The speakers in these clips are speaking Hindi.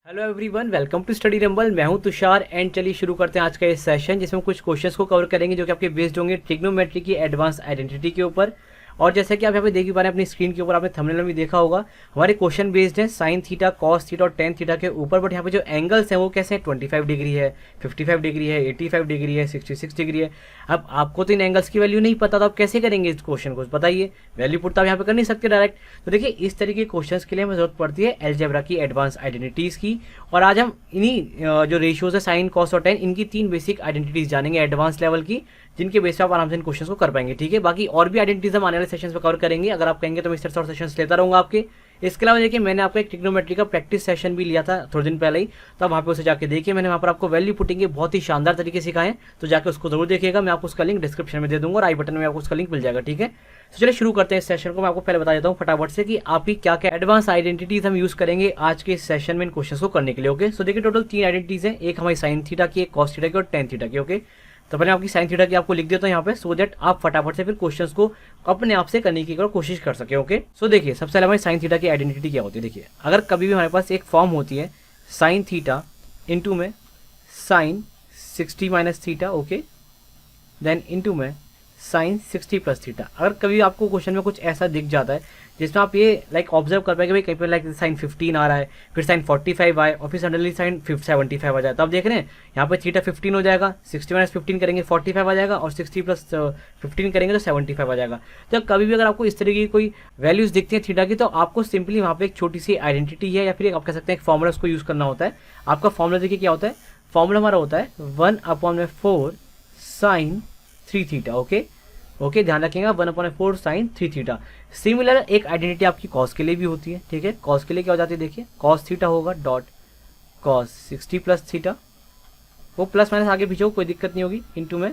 Hello everyone, welcome to Study Rumble. मैं हूं तुषार एंड चलिए शुरू करते हैं आज का ये सेशन, जिसमें कुछ क्वेश्चंस को कवर करेंगे जो कि आपके बेस्ड होंगे ट्रिग्नोमेट्री की एडवांस आइडेंटिटी के ऊपर। और जैसे कि आप यहाँ पे देख ही पा रहे हैं अपनी स्क्रीन के ऊपर, आपने थंबनेल में भी देखा होगा, हमारे क्वेश्चन बेस्ड हैं साइन थीटा, कॉस थीटा और टेन थीटा के ऊपर। बट यहाँ पे जो एंगल्स हैं वो कैसे हैं, 25 डिग्री है, 55 डिग्री है, 85 डिग्री है, 66 डिग्री है। अब आपको तो इन एंगल्स की वैल्यू नहीं पता, तो आप कैसे करेंगे इस क्वेश्चन को, बताइए। वैल्यू पुट तो आप यहाँ पे कर नहीं सकते डायरेक्ट। तो देखिए, इस तरीके के क्वेश्चंस के लिए हमें जरूरत पड़ती है अलजेब्रा की एडवांस आइडेंटिटीज की। और आज हम इन्हीं जो रेशियोज है साइन, कॉस और टेन, इनकी 3 बेसिक आइडेंटिटीज जानेंगे एडवांस लेवल की, जिनके बेस पे आप आराम से इन क्वेश्चन को कर पाएंगे। ठीक है, बाकी और भी आइडेंटिटीज हम आने वाले सेशंस में कवर करेंगे। अगर आप कहेंगे तो मैं इस तरह से और सेशंस लेता रहूंगा आपके। इसके अलावा देखिए, मैंने आपको एक ट्रिग्नोमेट्री का प्रैक्टिस सेशन भी लिया था थोड़े दिन पहले ही, तो आप वहाँ पे उसे जाके देखिए। मैंने वहाँ पर आपको वैल्यू पुटिंग के बहुत ही शानदार तरीके सिखाए हैं, तो जाकर उसको जरूर देखिएगा। मैं आपको उसका लिंक डिस्क्रिप्शन में दे दूंगा और आई बटन में आपको उसका लिंक मिल जाएगा। ठीक है, तो चलिए शुरू करते हैं इस सेशन को। मैं आपको पहले बता देता हूँ फटाफट से कि आपकी क्या क्या एडवांस आइडेंटिटीज हम यूज करेंगे आज के इस सेशन में इन क्वेश्चन को करने के लिए। ओके, सो देखिए, टोटल 3 आइडेंटिटीज हैं। एक हमारी साइन थीटा की, एक कॉस थीटा की और टेन थीटा की। ओके, तो पहले आपकी साइन थीटा की आपको लिख देता हूँ यहाँ पे, सो दैट आप फटाफट से फिर क्वेश्चंस को अपने आप से करने की कोशिश कर सके। ओके, सो देखिए, सबसे पहले हमारी साइन थीटा की आइडेंटिटी क्या होती है। देखिए, अगर कभी भी हमारे पास एक फॉर्म होती है साइन थीटा इंटू में sine 60 minus theta, okay, then into में साइन 60 प्लस थीटा। अगर कभी आपको क्वेश्चन में कुछ ऐसा दिख जाता है जिसमें आप ये ऑब्जर्व कर पाएंगे, भाई कहीं पे साइन 15 आ रहा है, फिर साइन 45 आए और फिर सडनली साइन 75 आ जाए, तो आप देख रहे हैं यहाँ पे थीटा 15 हो जाएगा, 60 माइनस 15 करेंगे 45 आ जाएगा, और 60 प्लस 15 करेंगे तो 75 आ जाएगा। तो कभी भी अगर आपको इस तरीके की कोई वैल्यूज दिखती है थीटा की, तो आपको सिंपली वहाँ पे एक छोटी सी आइडेंटिटी है या फिर आप कह सकते हैं एक फॉर्मूला उसको यूज करना होता है। आपका फॉर्मूला देखिए क्या होता है, फॉर्मूला हमारा होता है 1/4 साइन 3 थीटा। ओके, ध्यान रखिएगा, 1/4 साइन 3 थीटा। सिमिलर एक आइडेंटिटी आपकी कॉस के लिए भी होती है। ठीक है, कॉस के लिए क्या हो जाती है, देखिए कॉस थीटा होगा डॉट कॉस 60 प्लस थीटा, वो प्लस माइनस आगे पीछे कोई दिक्कत नहीं होगी, इंटू में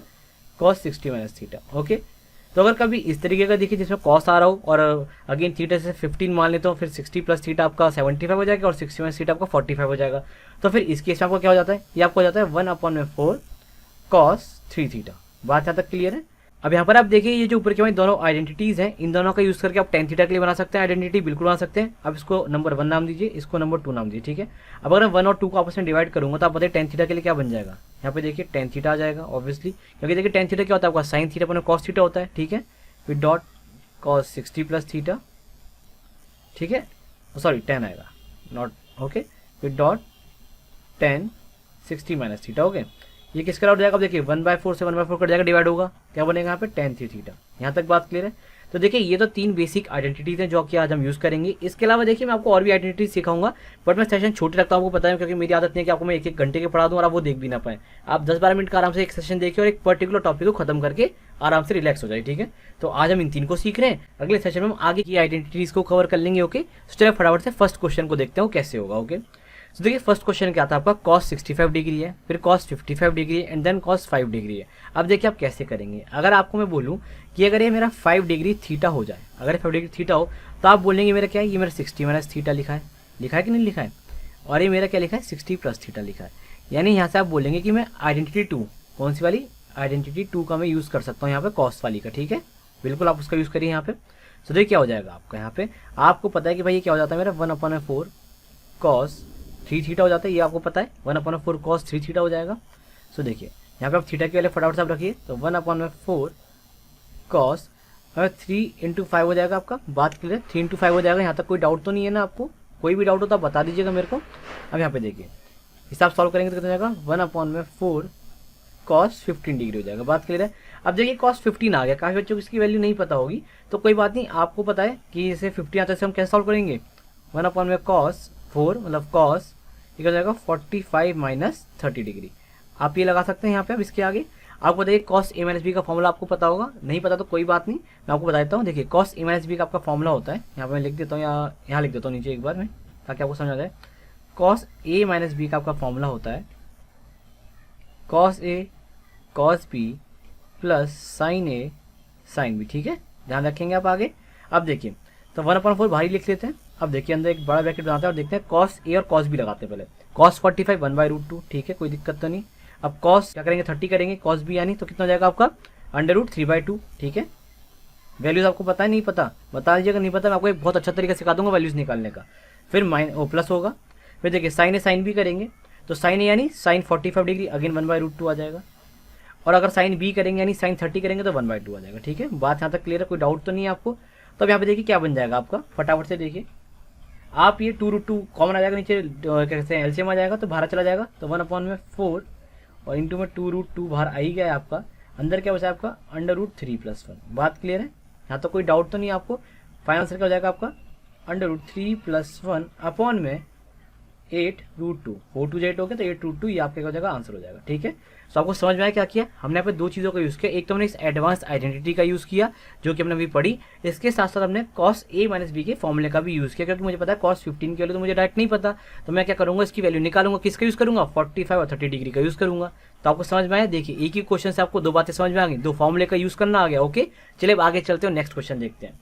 कॉस 60 माइनस थीटा। ओके, तो अगर कभी इस तरीके का देखिए जिसमें कॉस आ रहा हो और अगेन थीटा से 15 मान लेते हो, फिर 60 प्लस थीटा आपका 75 हो जाएगा और 60 माइनस थीटा आपका 45 हो जाएगा। तो फिर इस केस में आपको क्या हो जाता है, ये आपको हो जाता है 1/4 कॉस 3 थीटा। बात यहाँ तक क्लियर है। अब यहाँ पर आप देखिए, ये जो ऊपर की हमारी दोनों आइडेंटिटीज हैं, इन दोनों का यूज करके आप टेन थीटा के लिए बना सकते हैं आइडेंटिटी, बिल्कुल बना सकते हैं। अब इसको नंबर 1 नाम दीजिए, इसको नंबर 2 नाम दीजिए। ठीक है, अब अगर मैं 1 और 2 को आपस में डिवाइड करूंगा तो आप बताइए टेन थीटा के लिए क्या बन जाएगा। यहाँ पे देखिए टेन थीटा आ जाएगा ऑब्वियसली, क्योंकि देखिए टेन थीटा क्या होता है आपका साइन थीटा पर कॉस थीटा होता है। ठीक है, फिर डॉट कॉस 60 प्लस थीटा, ठीक है, सॉरी 10 आएगा नॉट, ओके, फिर डॉट 10 60 माइनस थीटा। ओके, ये किसका आउट जाएगा, देखिए 1/4 से 1/4 कट जाएगा, डिवाइड होगा, क्या बनेगा यहाँ पे tan 3 थीटा। यहाँ तक बात क्लियर है। तो देखिए, ये तो 3 बेसिक आइडेंटिटीज हैं जो कि आज हम यूज करेंगे। इसके अलावा देखिए, मैं आपको और भी आइडेंटिटीज सिखाऊंगा, बट मैं सेशन छोटे रखता हूँ, आपको पता है, क्योंकि मेरी आदत नहीं है कि आपको मैं 1-1 घंटे के पढ़ा दूँ और आप वो देख भी ना पाए। आप 10-12 मिनट का आराम से एक सेशन देखिए और एक पर्टिकुलर टॉपिक को खत्म करके आराम से रिलैक्स हो जाए। ठीक है, तो आज हम इन 3 को सीख रहे हैं, अगले सेशन में हम आगे की आइडेंटिटीज को कवर कर लेंगे। ओके, तो चलिए फटाफट से फर्स्ट क्वेश्चन को देखते हैं कैसे होगा। ओके, तो देखिए फर्स्ट क्वेश्चन क्या था आपका, cos 65 डिग्री है, फिर cos 55 डिग्री है एंड देन cos 5 डिग्री है। अब देखिए आप कैसे करेंगे। अगर आपको मैं बोलूं कि अगर ये मेरा 5 डिग्री थीटा हो जाए, अगर 5 डिग्री थीटा हो, तो आप बोलेंगे मेरा क्या है, ये मेरा 60 माइनस थीटा लिखा है कि नहीं लिखा है, और ये मेरा क्या लिखा है 60 प्लस थीटा लिखा है। यानी यहाँ से आप बोलेंगे कि मैं आइडेंटिटी 2, कौन सी वाली, आइडेंटिटी 2 का मैं यूज़ कर सकता हूँ यहाँ पे कॉस वाली का। ठीक है, बिल्कुल आप उसका यूज़ करिए यहाँ पे। तो देखिए क्या हो जाएगा आपका, यहाँ पे आपको पता है कि भाई ये क्या हो जाता है मेरा 1/4 कॉस 3 थीटा हो जाता है, ये आपको पता है 1/4 कॉस 3 थीटा हो जाएगा। सो देखिए यहाँ पे आप थीटा के वाले फटाफट से आप रखिए, तो 1/4 कॉस 3 इंटू 5 हो जाएगा आपका। बात क्लियर, 3 इंटू 5 हो जाएगा। यहाँ तक कोई डाउट तो नहीं है ना आपको, कोई भी डाउट हो तो आप बता दीजिएगा मेरे को। अब यहाँ पे देखिए हिसाब सॉल्व करेंगे तो कितना हो जाएगा, 1/4 कॉस 15 डिग्री हो जाएगा। बात क्लियर है। अब देखिए कॉस 15 आ गया, काफ़ी बच्चों को इसकी वैल्यू नहीं पता होगी, तो कोई बात नहीं, आपको पता है कि जैसे 15 आता है, हम कैसे सॉल्व करेंगे, 1/cos 4 मतलब कॉस हो जाएगा 45 माइनस 30 डिग्री। आप ये लगा सकते हैं यहाँ पे। अब इसके आगे आपको बताइए कॉस ए माइनस बी का फॉर्मूला आपको पता होगा, नहीं पता तो कोई बात नहीं, मैं आपको बता देता हूँ। देखिए कॉस ए माइनस बी का आपका फॉर्मूला होता है, यहाँ पे मैं लिख देता हूँ, यहाँ लिख देता हूँ नीचे एक बार में, ताकि आपको समझ आ जाए। कॉस ए माइनस बी का आपका फॉर्मूला होता है cos A cos B plus sign A sine B. ठीक है, ध्यान रखेंगे आप आगे। अब देखिए, तो 1/4 बाहर लिख लेते हैं। अब देखिए अंदर एक बड़ा ब्रैकेट बनाते हैं और देखते हैं कॉस ए और कॉस बी लगाते हैं। पहले कॉस 45 1/√2, ठीक है, कोई दिक्कत तो नहीं। अब कॉस क्या करेंगे 30 करेंगे, कॉस बी यानी तो कितना हो जाएगा आपका √3/2। ठीक है, वैल्यूज आपको पता है नहीं पता, बता दीजिएगा, नहीं पता मैं आपको एक बहुत अच्छा तरीका सिखा दूंगा वैल्यूज निकालने का। फिर प्लस होगा, फिर देखिए साइन ए साइन बी करेंगे तो साइन ए यानी साइन 45 डिग्री अगेन 1/√2 आ जाएगा। और अगर साइन बी करेंगे यानी साइन 30 करेंगे तो 1/2 आ जाएगा। ठीक है, बात यहाँ तक क्लियर है, कोई डाउट तो नहीं है आपको। तो अब यहाँ पे देखिए क्या बन जाएगा आपका, फटाफट से देखिए आप, ये 2√2 कॉमन आ जाएगा, नीचे क्या कहते हैं एलसीएम आ जाएगा तो बाहर चला जाएगा, तो 1/4 और इंटू में 2√2 बाहर आ ही गया है आपका, अंदर क्या बचा आपका √3 + 1। बात क्लियर है, यहाँ तो कोई डाउट तो नहीं है आपको। फाइनल आंसर क्या हो जाएगा आपका √3 + 1 अपॉन में 8√2, 4 2 8 हो गया तो 8√2 ये आपका क्या हो जाएगा आंसर हो जाएगा। ठीक है, तो आपको समझ में आया क्या किया हमने यहाँ पे, दो चीज़ों का यूज़ किया। एक तो हमने इस एडवांस आइडेंटिटी का यूज़ किया जो कि हमने अभी पढ़ी, इसके साथ साथ हमने cos A - B के फॉर्मूले का भी यूज़ किया, क्योंकि मुझे पता है cos 15 की वैल्यू तो मुझे डायरेक्ट नहीं पता, तो मैं क्या करूँगा इसकी वैल्यू निकालूंगा, किसका यूज़ करूँगा 45 और 30 डिग्री का यूज़ करूँगा। तो आपको समझ में आया, देखिए एक ही क्वेश्चन से आपको दो बातें समझ में आ गई, दो फॉर्मूले का यूज़ करना आ गया। ओके, चलिए अब आगे चलते हो, नेक्स्ट क्वेश्चन देखते हैं।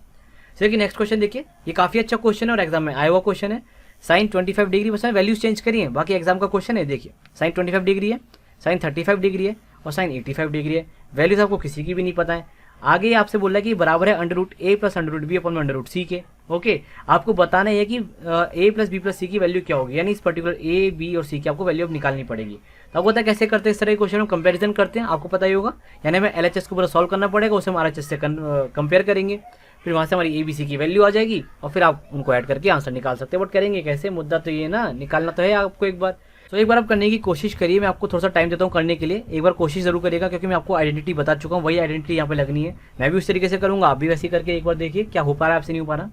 देखिए नेक्स्ट क्वेश्चन देखिए, ये काफ़ी अच्छा क्वेश्चन है और एग्जाम में आया हुआ क्वेश्चन है। साइन 25 डिग्री, बस वैल्यूज चेंज करिए, बाकी एग्जाम का क्वेश्चन है। देखिए साइन 25 डिग्री है, साइन 35 डिग्री है और साइन 85 डिग्री है। वैल्यूज आपको किसी की भी नहीं पता है। आगे आपसे बोल रहा है कि बराबर है √a + √b अपॉन √c के। ओके, आपको बताना है कि a + b + c की वैल्यू क्या होगी, यानी इस पर्टिकुलर a, b और c की आपको वैल्यू अब निकालनी पड़ेगी। तो आपको पता है कैसे करते हैं, इस तरह के क्वेश्चन हम कंपेरिजन करते हैं, आपको पता ही होगा। यानी हमें LHS को पूरा सॉल्व करना पड़ेगा, उसे हम RHS से कंपेयर करेंगे, फिर वहाँ से हमारी ABC की वैल्यू आ जाएगी और फिर आप उनको ऐड करके आंसर निकाल सकते हैं। बट करेंगे कैसे, मुद्दा तो ये ना, निकालना तो है आपको एक बार। तो एक बार आप करने की कोशिश करिए, मैं आपको थोड़ा सा टाइम देता हूँ करने के लिए, एक बार कोशिश जरूर करिएगा, क्योंकि मैं आपको आइडेंटिटी बता चुका हूँ, वही आइडेंटिटी यहाँ पे लगनी है। मैं भी उस तरीके से करूँगा, आप भी वैसे करके एक बार देखिए क्या हो पा रहा है, आपसे नहीं हो पा रहा।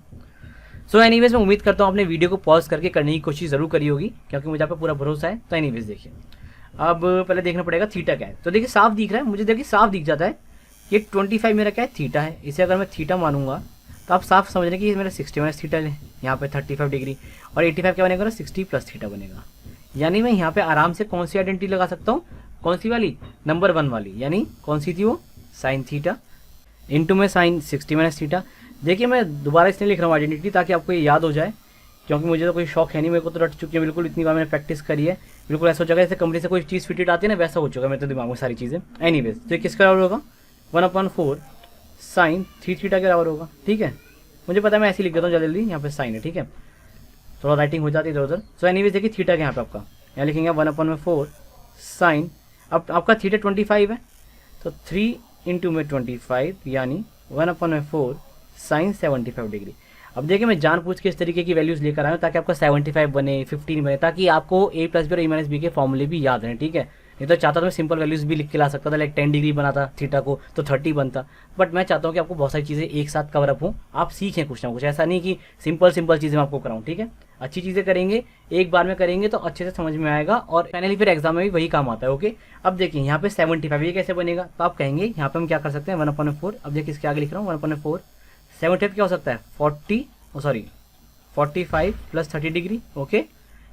सो एनीवेज मैं उम्मीद करता हूँ आपने वीडियो को पॉज करके करने की कोशिश जरूर करी होगी, क्योंकि मुझे आप पे पूरा भरोसा है। तो एनीवेज देखिए, अब पहले देखना पड़ेगा थीटा क्या है। तो देखिए साफ दिख रहा है मुझे, देखिए साफ दिख जाता है ये 25 मेरा क्या है थीटा है। इसे अगर मैं थीटा मानूंगा तो आप साफ समझ रहे कि मेरा 60 - थीटा है, यहाँ पे 35 डिग्री और 85 क्या बनेगा, 60 + थीटा बनेगा। यानी मैं यहाँ पे आराम से कौन सी आइडेंटिटी लगा सकता हूँ, कौन सी वाली, नंबर 1 वाली, यानी कौन सी थी वो, साइन थीटा इंटू में साइन 60 - थीटा। देखिए मैं दोबारा इसलिए लिख रहा हूँ आइडेंटिटी ताकि आपको ये याद हो जाए, क्योंकि मुझे तो कोई शौक है नहीं, मेरे को तो रट चुकी है बिल्कुल, इतनी बार मैंने प्रैक्टिस करी है, बिल्कुल ऐसा हो जाएगा जैसे कंपनी से कोई चीज़ फिटेड आती है ना, वैसा हो चुका है मेरे तो दिमाग में सारी चीज़ें। एनीवेज तो किसका बराबर होगा 1/4 साइन 3 थीटा के बराबर होगा। ठीक है, मुझे पता है मैं ऐसे लिख देता हूँ जल्दी, यहाँ पे साइन है। ठीक है, थोड़ा राइटिंग हो जाती है इधर उधर। सो एनीवेज देखिए थीटा के यहाँ पे आपका यहाँ लिखेंगे 1/4 साइन, अब आपका थीटा 25 है तो 3 इंटू में 25 यानी 1/4 साइन 75 डिग्री। अब देखिए मैं जानबूझ के इस तरीके की वैल्यूज लेकर आया हूँ ताकि आपका 75 बने, 15 बने, ताकि आपको a + b और a - b के फॉर्मूले भी याद रहें। ठीक है, नहीं तो चाहता था मैं सिंपल वैल्यूज भी लिख के ला सकता था, लाइक 10 डिग्री बनाता थीटा को तो 30 बनता, बट मैं चाहता हूँ कि आपको बहुत सारी चीज़ें एक साथ कवर अप हों, आप सीखें कुछ ना कुछ, ऐसा नहीं कि सिंपल चीज़ें मैं आपको कराऊँ। ठीक है, अच्छी चीज़ें करेंगे, एक बार में करेंगे तो अच्छे से समझ में आएगा और फाइनली फिर एग्जाम में भी वही काम आता है। ओके, अब देखिए यहाँ पे 75 ये कैसे बनेगा, तो आप कहेंगे यहाँ पे हम क्या कर सकते हैं 1/4। अब देखिए इसके आगे लिख रहा हूँ 1/4 75 क्या हो सकता है 45 + 30 डिग्री। ओके,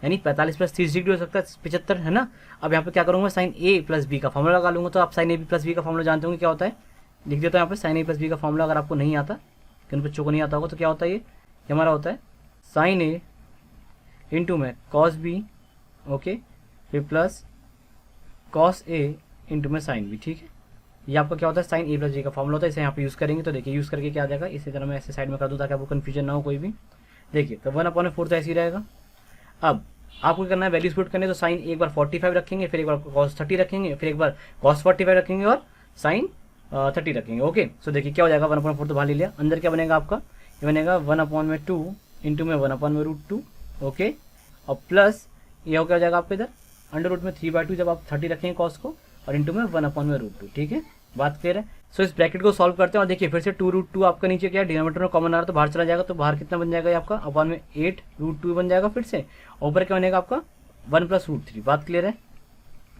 यानी 45 + 30 डिग्री हो सकता है 75, है ना। अब यहाँ पे क्या करूँगा साइन a + b का फॉर्मूला लगा लूँगा। तो आप साइन a + b का फॉर्मूला जानते होंगे क्या होता है, लिख देता हूँ यहाँ पे साइन a + b का फॉर्मूला, अगर आपको नहीं आता, किन बच्चों को नहीं आता होगा तो क्या होता है, ये हमारा होता है साइन a इंटू में कॉस b, ओके, फिर प्लस कॉस a इंटू में साइन b। ठीक है, ये आपका क्या होता है साइन a + b का फॉर्मूला होता है, इसे यहाँ पे यूज़ करेंगे। तो देखिए यूज़ करके क्या आ जाएगा, इसी तरह मैं ऐसे साइड में कर दूँ ताकि आपको कन्फ्यूजन ना हो कोई भी। देखिए तो 1/4 तो ऐसे ही रहेगा। अब आपको करना है वैल्यूज पुट करने, तो साइन एक बार 45 रखेंगे, फिर एक बार cos 30 रखेंगे, फिर एक बार cos 45 रखेंगे और साइन 30 रखेंगे। ओके, सो देखिए क्या हो जाएगा 1/4 तो बाहर ले लिया, अंदर क्या बनेगा आपका, ये बनेगा 1/2 इंटू में 1/√2। ओके, और प्लस ये हो क्या हो जाएगा आपको इधर √3/2 जब आप 30 रखेंगे कॉस को, और इंटू में 1/√2। ठीक है, बात क्लियर है। सो इस ब्रैकेट को सॉल्व करते हैं और देखिए फिर से 2√2 आपका नीचे क्या है, डिनोमिनेटर में कॉमन आ रहा है तो बाहर चला जाएगा, तो बाहर कितना बन जाएगा आपका अपॉन में 8√2 बन जाएगा फिर से, ऊपर क्या बनेगा आपका 1 + √3। बात क्लियर है।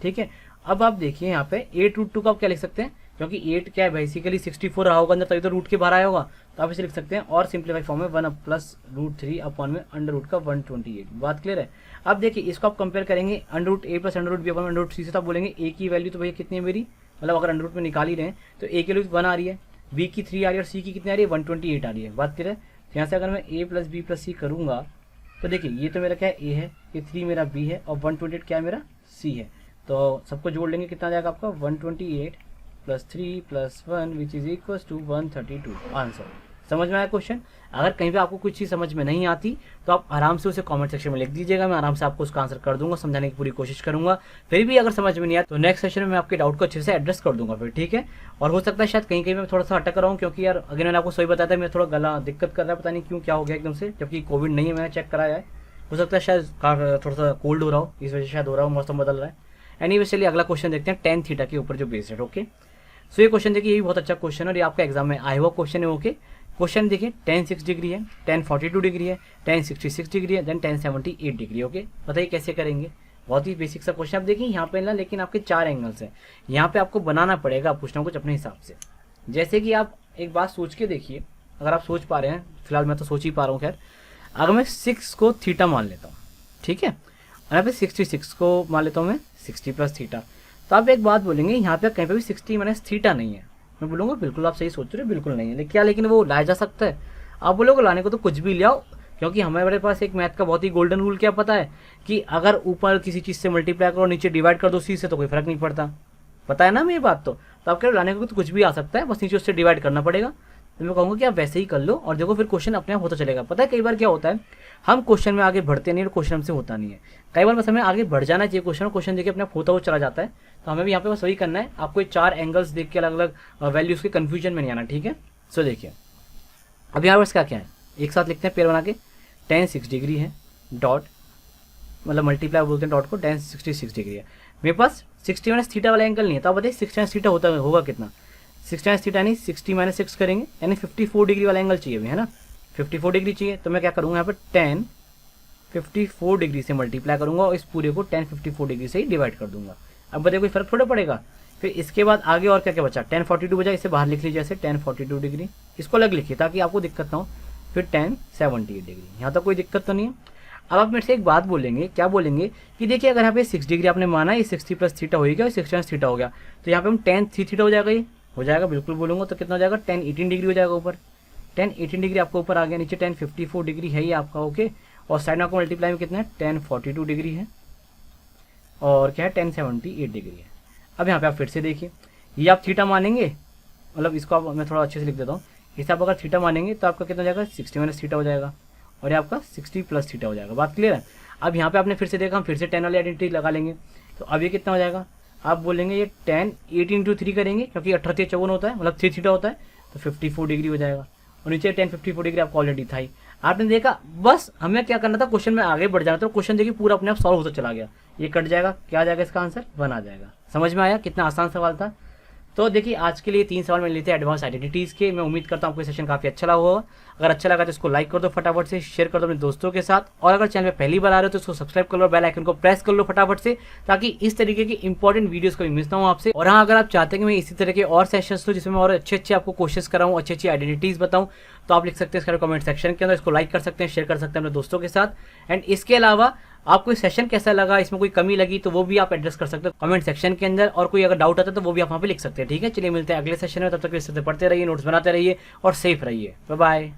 ठीक है, अब आप देखिए यहाँ पे 8√2 का आप क्या लिख सकते हैं, क्योंकि 8 क्या है बेसिकली 64 रहा होगा अंदर, तभी तो रूट के बाहर आया होगा, तो आप इसे लिख सकते हैं और सिंप्लीफाई फॉर्म में 1 + √3 अपॉन में √√ का 128। बात क्लियर है। अब देखिए इसको आप कंपेयर करेंगे √a + √b अपॉन √3 से, तो आप बोलेंगे a की वैल्यू तो भैया कितनी है मेरी, मतलब अगर √ में निकाल ही रहे हैं तो a की वैल्यू 1 आ रही है, b की 3 आ रही है और c की कितनी आ रही है 128 आ रही है। बात क्लियर है। तो यहाँ से अगर मैं a + b + c करूँगा तो देखिए ये तो मेरा क्या है a है, ये 3 मेरा b है और 128 क्या है मेरा c है, तो सबको जोड़ लेंगे कितना आ जाएगा आपका 128 + 3 + 1 which is equal to 132 answer. समझ में आया क्वेश्चन? अगर कहीं पे आपको कुछ चीज़ समझ में नहीं आती तो आप आराम से उसे कमेंट सेक्शन में लिख दीजिएगा, मैं आराम से आपको उसका आंसर कर दूंगा, समझाने की पूरी कोशिश करूंगा। फिर भी अगर समझ में नहीं आया तो नेक्स्ट सेशन में मैं आपके डाउट को अच्छे से एड्रेस कर दूंगा फिर, ठीक है। और हो सकता है शायद कहीं कहीं मैं थोड़ा सा अटक रहा हूँ, क्योंकि यार अगर मैंने आपको सही बताया था, मैं थोड़ा गला दिक्कत कर रहा है, पता नहीं क्यों क्या हो गया एकदम से, जबकि कोविड नहीं है, मैंने चेक कराया है। हो सकता है शायद थोड़ा सा कोल्ड हो रहा हो, इस वजह से शायद हो रहा हो, मौसम बदल रहा है। एनीवे चलिए अगला क्वेश्चन देखते हैं, टेन थीटा के ऊपर जो बेस्ड है। ओके, सो ये क्वेश्चन देखिए, ये भी बहुत अच्छा क्वेश्चन है और ये आपका एग्जाम में आया हुआ क्वेश्चन है। ओके, क्वेश्चन देखिए, tan 6 डिग्री है, tan 42 डिग्री है, tan 66 डिग्री है, देन tan 78 डिग्री। ओके, बताइए कैसे करेंगे? बहुत ही बेसिक सा क्वेश्चन। आप देखिए यहाँ पे ना, लेकिन आपके 4 एंगल्स हैं, यहाँ पे आपको बनाना पड़ेगा कुछ ना कुछ अपने हिसाब से। जैसे कि आप एक बात सोच के देखिए, अगर आप सोच पा रहे हैं, फिलहाल मैं तो सोच ही पा रहा हूँ। खैर, अगर मैं 6 को थीटा मान लेता हूँ, ठीक है, और यहाँ पे 66 को मान लेता हूँ मैं 60 प्लस थीटा, तो आप एक बात बोलेंगे यहाँ पे कहीं पे भी 60 माइनस थीटा नहीं है। मैं बोलूँगा बिल्कुल आप सही सोच रहे हो, बिल्कुल नहीं है। लेकिन क्या, लेकिन वो लाया जा सकता है? आप बोलोगे लाने को तो कुछ भी ले आओ, क्योंकि हमारे पास एक मैथ का बहुत ही गोल्डन रूल क्या पता है कि अगर ऊपर किसी चीज़ से मल्टीप्लाई करो, नीचे डिवाइड कर दो उसी से, तो कोई फर्क नहीं पड़ता। पता है ना मेरी बात? तो आप कह रहे हो लाने को तो कुछ भी आ सकता है, बस नीचे उससे डिवाइड करना पड़ेगा। तो मैं कहूँगा कि आप वैसे ही कर लो और देखो फिर क्वेश्चन अपने आप होता चलेगा। पता है कई बार क्या होता है, हम क्वेश्चन में आगे बढ़ते नहीं और क्वेश्चन हमसे होता नहीं है। कई बार बस हमें आगे बढ़ जाना चाहिए, क्वेश्चन देखिए अपने आप होता हुआ चला जाता है। तो हमें भी यहाँ पे बस वही करना है, आपको 4 एंगल्स देख के अलग अलग वैल्यूज के कन्फ्यूजन में नहीं आना, ठीक है। सो देखिए अब यहाँ पर क्या है, एक साथ लिखते हैं पेयर बना के, tan 6 डिग्री है डॉट, मतलब मल्टीप्लाई बोलते हैं डॉट को, tan 66 डिग्री है। मेरे पास 60 माइनस थीटा वाला एंगल नहीं है, तो आप बताइए 60 माइनस थीटा होगा कितना? 60 माइनस थीटा यानी 60 माइनस 6 करेंगे, यानी 54 डिग्री वाला एंगल चाहिए है ना, 54 डिग्री चाहिए। तो मैं क्या करूँगा, यहाँ पर tan 54 डिग्री से मल्टीप्लाई करूँगा और इस पूरे को tan 54 डिग्री से ही डिवाइड कर दूंगा। अब बताइए कोई फर्क थोड़ा पड़ेगा। फिर इसके बाद आगे और क्या क्या बचा, tan 42 बचा, इसे बाहर लिख लीजिए ऐसे, tan 42 डिग्री, इसको अलग लिखिए ताकि आपको दिक्कत ना हो। फिर tan 78 डिग्री, यहाँ तक कोई दिक्कत तो नहीं है। अब आप मेरे से एक बात बोलेंगे, क्या बोलेंगे कि देखिए अगर यहाँ पे 6 डिग्री आपने माना, ये 60 प्लस थीटा हो गया और 60 प्लस थीटा हो गया, तो यहाँ पे हम tan 3 थीटा हो जाएगा, ये हो जाएगा, बिल्कुल बोलूँगा। तो कितना हो जाएगा, tan 18 डिग्री हो जाएगा ऊपर, tan 18 डिग्री आपको ऊपर आ गया, नीचे tan 54 डिग्री है ये आपका। ओके, और साइड में आपको मल्टीप्लाई में कितना है, tan 42 डिग्री है और क्या है, tan 78 डिग्री है। अब यहाँ पे आप फिर से देखिए, ये आप थीटा मानेंगे, मतलब इसको आप, मैं थोड़ा अच्छे से लिख देता हूँ, इसे आप अगर थीटा मानेंगे तो आपका कितना हो जाएगा, 60 माइनस थीटा हो जाएगा और ये आपका 60 प्लस थीटा हो जाएगा। बात क्लियर है? अब यहाँ पे आपने फिर से देखा, हम फिर से tan वाली आइडेंटिटी लगा लेंगे, तो अब ये कितना हो जाएगा, आप बोलेंगे ये tan 18 × 3 करेंगे, क्योंकि 18 54 होता है, मतलब 3 थीटा होता है, तो 54 डिग्री हो जाएगा। और नीचे tan 54 डिग्री आपको ऑलरेडी था ही, आपने देखा। बस हमें क्या करना था, क्वेश्चन में आगे बढ़ जाना था, तो क्वेश्चन देखिए पूरा अपने आप सॉल्व होता चला गया। ये कट जाएगा, क्या आ जाएगा इसका आंसर, 1 आ जाएगा। समझ में आया कितना आसान सवाल था? तो देखिए आज के लिए 3 सवाल मैंने लिए थे एडवांस आइडेंटिटीज़ के। मैं उम्मीद करता हूँ आपको सेशन काफ़ी अच्छा लगा होगा। अगर अच्छा लगा तो इसको लाइक कर दो फटाफट से, शेयर कर दो अपने दोस्तों के साथ, और अगर चैनल पे पहली बार आ रहे हो तो इसको सब्सक्राइब कर लो, बेल आइकन को प्रेस कर लो फटाफट से, ताकि इस तरीके की इंपॉर्टेंट वीडियोस कभी मिस ना हो आपसे। और हाँ, अगर आप चाहते हैं कि मैं इसी तरह के और सेशंस लूँ जिसमें मैं और अच्छे आपको कोशिश कराऊँ, अच्छी आइडेंटिटीज़ बताऊँ, तो आप लिख सकते हैं इसका कमेंट सेक्शन के अंदर, इसको लाइक कर सकते हैं, शेयर कर सकते हैं अपने दोस्तों के साथ। एंड इसके अलावा आपको सेशन कैसा लगा, इसमें कोई कमी लगी तो वो भी आप एड्रेस कर सकते हो कमेंट सेक्शन के अंदर, और कोई अगर डाउट आता है तो वो भी आप वहाँ पे लिख सकते हैं, ठीक है। चलिए मिलते हैं अगले सेशन में, तब तक इस तरह पढ़ते रहिए, नोट्स बनाते रहिए और सेफ रहिए। Bye bye.